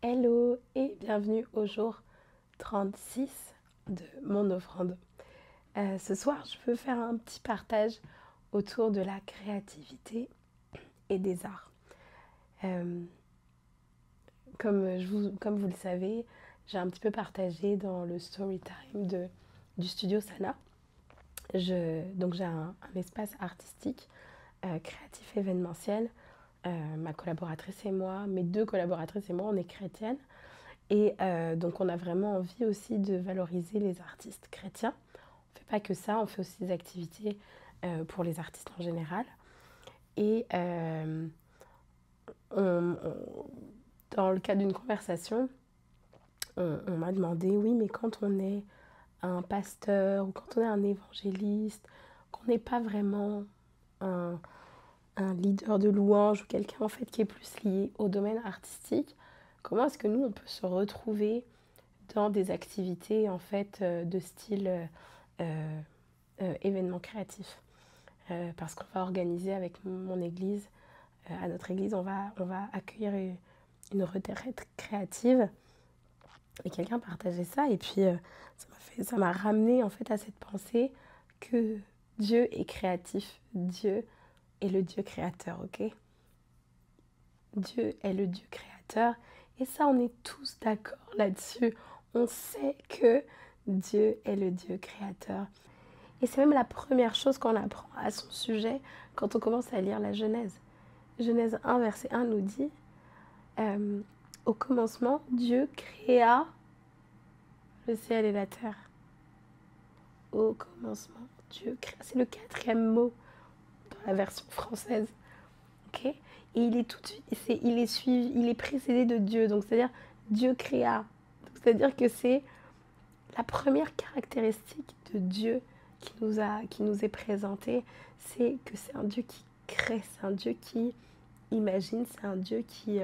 Hello et bienvenue au jour 36 de mon offrande. Ce soir, je veux faire un petit partage autour de la créativité et des arts. Comme vous le savez, j'ai un petit peu partagé dans le story time du studio Sana. Donc j'ai un espace artistique, créatif événementiel. Ma collaboratrice et moi, mes deux collaboratrices et moi, on est chrétiennes. Et donc on a vraiment envie aussi de valoriser les artistes chrétiens. On ne fait pas que ça, on fait aussi des activités pour les artistes en général. Et dans le cadre d'une conversation, on m'a demandé, oui, mais quand on est un pasteur ou quand on est un évangéliste, qu'on n'est pas vraiment un, un leader de louange ou quelqu'un en fait qui est plus lié au domaine artistique, comment est-ce que nous on peut se retrouver dans des activités en fait de style événement créatif. Parce qu'on va organiser avec mon église, à notre église, on va accueillir une retraite créative. Et quelqu'un partageait ça et puis ça m'a ramené en fait à cette pensée que Dieu est créatif, Dieu est le Dieu créateur, ok? Dieu est le Dieu créateur et ça on est tous d'accord là-dessus. On sait que Dieu est le Dieu créateur. Et c'est même la première chose qu'on apprend à son sujet quand on commence à lire la Genèse. Genèse 1, verset 1 nous dit au commencement, Dieu créa le ciel et la terre. Au commencement, Dieu créa. C'est le quatrième mot dans la version française. Okay, et il est tout de suite, il est précédé de Dieu. Donc c'est-à-dire Dieu créa. C'est-à-dire que c'est la première caractéristique de Dieu qui nous est présentée, c'est que c'est un Dieu qui crée, c'est un Dieu qui imagine, c'est un Dieu qui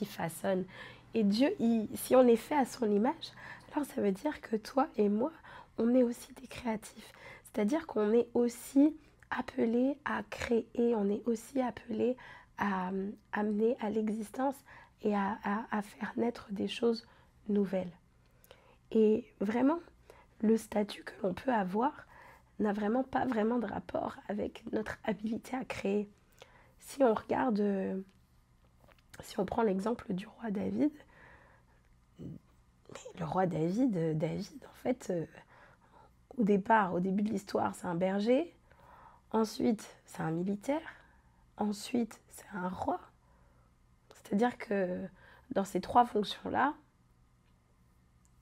façonne. Et Dieu, si on est fait à son image, alors ça veut dire que toi et moi, on est aussi des créatifs. C'est-à-dire qu'on est aussi appelé à créer, on est aussi appelé à amener à l'existence et à faire naître des choses nouvelles. Et vraiment, le statut que l'on peut avoir n'a vraiment pas vraiment de rapport avec notre habilité à créer. Si on regarde, si on prend l'exemple du roi David, le roi David, en fait, au début de l'histoire, c'est un berger, ensuite c'est un militaire, ensuite c'est un roi. C'est-à-dire que dans ces trois fonctions-là,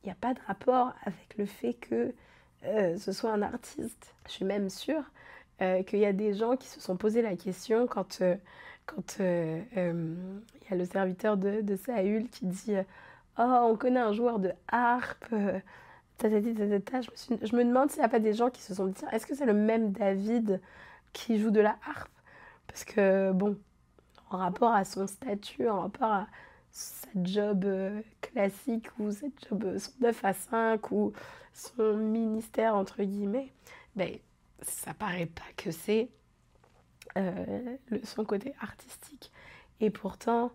il n'y a pas de rapport avec le fait que ce soit un artiste. Je suis même sûre qu'il y a des gens qui se sont posé la question quand il y a le serviteur de Saül qui dit oh, on connaît un joueur de harpe. Je me demande s'il n'y a pas des gens qui se sont dit est-ce que c'est le même David qui joue de la harpe? Parce que, bon, en rapport à son statut, en rapport à sa job classique ou sa job, son 9 à 5 ou son ministère, entre guillemets, ben, ça paraît pas que c'est son côté artistique. Et pourtant,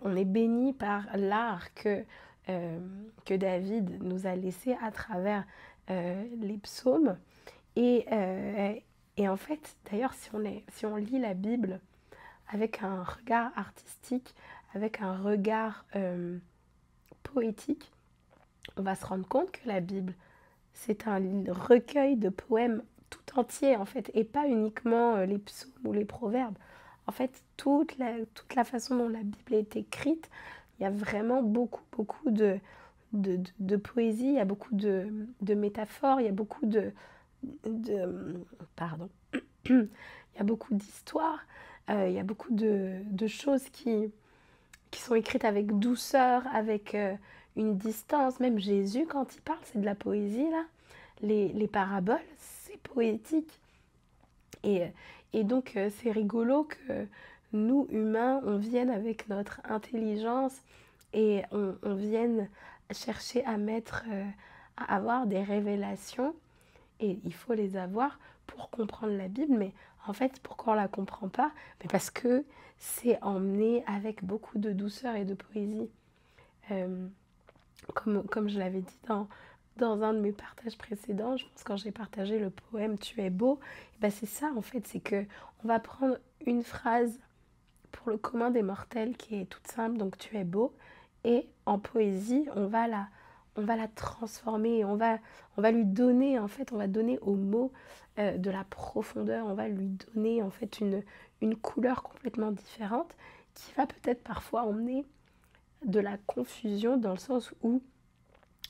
on est béni par l'art que David nous a laissé à travers les psaumes. Et en fait, d'ailleurs, si on lit la Bible avec un regard artistique, avec un regard poétique, on va se rendre compte que la Bible, c'est un recueil de poèmes tout entier, en fait, et pas uniquement les psaumes ou les proverbes. En fait, toute la façon dont la Bible est écrite, il y a vraiment beaucoup de poésie, il y a beaucoup de métaphores, il y a beaucoup pardon, il y a beaucoup d'histoires, il y a beaucoup de choses qui sont écrites avec douceur, avec une distance. Même Jésus, quand il parle, c'est de la poésie, là. Les paraboles, c'est poétique. Et, et donc, c'est rigolo que nous, humains, on vienne avec notre intelligence et on vienne chercher à avoir des révélations. Et il faut les avoir pour comprendre la Bible. Mais En fait, pourquoi on la comprend pas? Mais parce que c'est emmené avec beaucoup de douceur et de poésie. Euh, comme je l'avais dit dans un de mes partages précédents, je pense quand j'ai partagé le poème Tu es beau, et ben c'est ça en fait, c'est que on va prendre une phrase pour le commun des mortels qui est toute simple, donc tu es beau, et en poésie, on va la transformer, on va lui donner, en fait, on va donner au mot de la profondeur, on va lui donner en fait une couleur complètement différente qui va peut-être parfois emmener de la confusion dans le sens où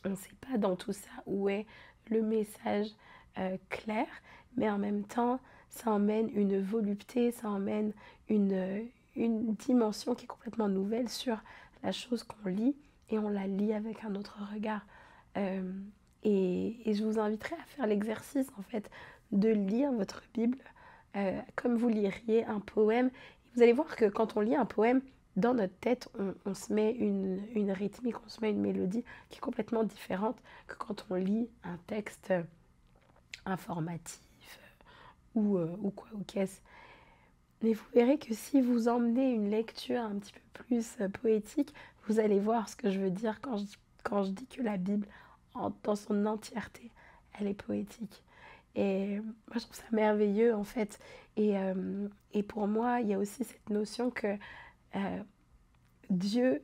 on ne sait pas dans tout ça où est le message clair, mais en même temps, ça emmène une volupté, ça emmène une dimension qui est complètement nouvelle sur la chose qu'on lit et on la lit avec un autre regard. Euh, et je vous inviterai à faire l'exercice en fait de lire votre Bible comme vous liriez un poème. Vous allez voir que quand on lit un poème, dans notre tête, on se met une rythmique, on se met une mélodie qui est complètement différente que quand on lit un texte informatif ou quoi ou qu'est-ce. Mais vous verrez que si vous emmenez une lecture un petit peu plus poétique, vous allez voir ce que je veux dire quand je dis que la Bible, dans son entièreté, elle est poétique. Et moi, je trouve ça merveilleux, en fait. Et pour moi, il y a aussi cette notion que Dieu,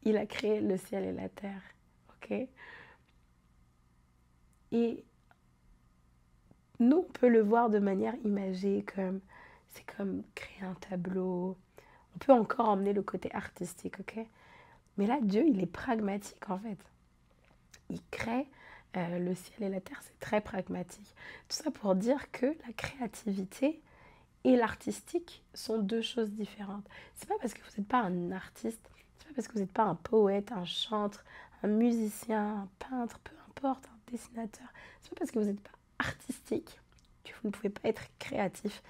il a créé le ciel et la terre. Ok? Et nous, on peut le voir de manière imagée, comme c'est comme créer un tableau. On peut encore emmener le côté artistique, ok? Mais là, Dieu, il est pragmatique, en fait. Il crée le ciel et la terre, c'est très pragmatique. Tout ça pour dire que la créativité et l'artistique sont deux choses différentes. C'est pas parce que vous n'êtes pas un artiste, c'est pas parce que vous n'êtes pas un poète, un chanteur, un musicien, un peintre, peu importe, un dessinateur. C'est pas parce que vous n'êtes pas artistique que vous ne pouvez pas être créatif.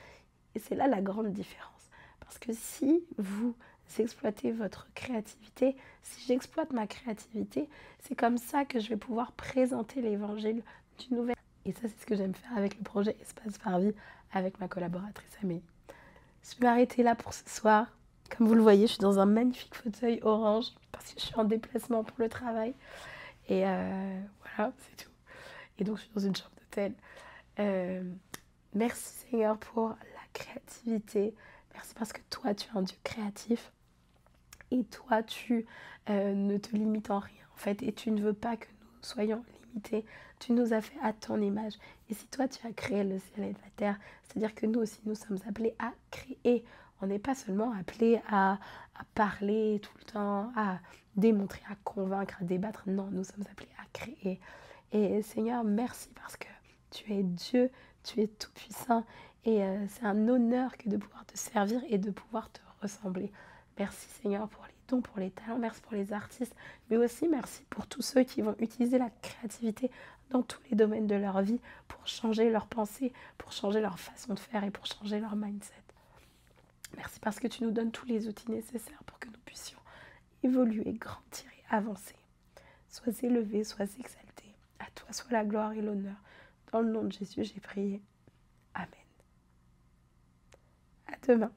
Et c'est là la grande différence. Parce que si vous exploitez votre créativité, si j'exploite ma créativité, c'est comme ça que je vais pouvoir présenter l'évangile d'une nouvelle. Et ça, c'est ce que j'aime faire avec le projet Espace Farvie, avec ma collaboratrice Amélie. Je vais m'arrêter là pour ce soir. Comme vous le voyez, je suis dans un magnifique fauteuil orange parce que je suis en déplacement pour le travail. Et voilà, c'est tout. Et donc, je suis dans une chambre d'hôtel. Merci Seigneur pour la créativité. Merci parce que toi, tu es un Dieu créatif. Et toi, tu ne te limites en rien, en fait. Et tu ne veux pas que nous soyons limités. Tu nous as fait à ton image. Et si toi, tu as créé le ciel et la terre, c'est-à-dire que nous aussi, nous sommes appelés à créer. On n'est pas seulement appelés à parler tout le temps, à démontrer, à convaincre, à débattre. Non, nous sommes appelés à créer. Et Seigneur, merci parce que tu es Dieu, tu es tout-puissant. Et c'est un honneur que de pouvoir te servir et de pouvoir te ressembler. Merci Seigneur pour les dons, pour les talents, merci pour les artistes, mais aussi merci pour tous ceux qui vont utiliser la créativité dans tous les domaines de leur vie pour changer leurs pensées, pour changer leur façon de faire et pour changer leur mindset. Merci parce que tu nous donnes tous les outils nécessaires pour que nous puissions évoluer, grandir et avancer. Sois élevé, sois exalté. À toi soit la gloire et l'honneur. Dans le nom de Jésus, j'ai prié. Amen. À demain.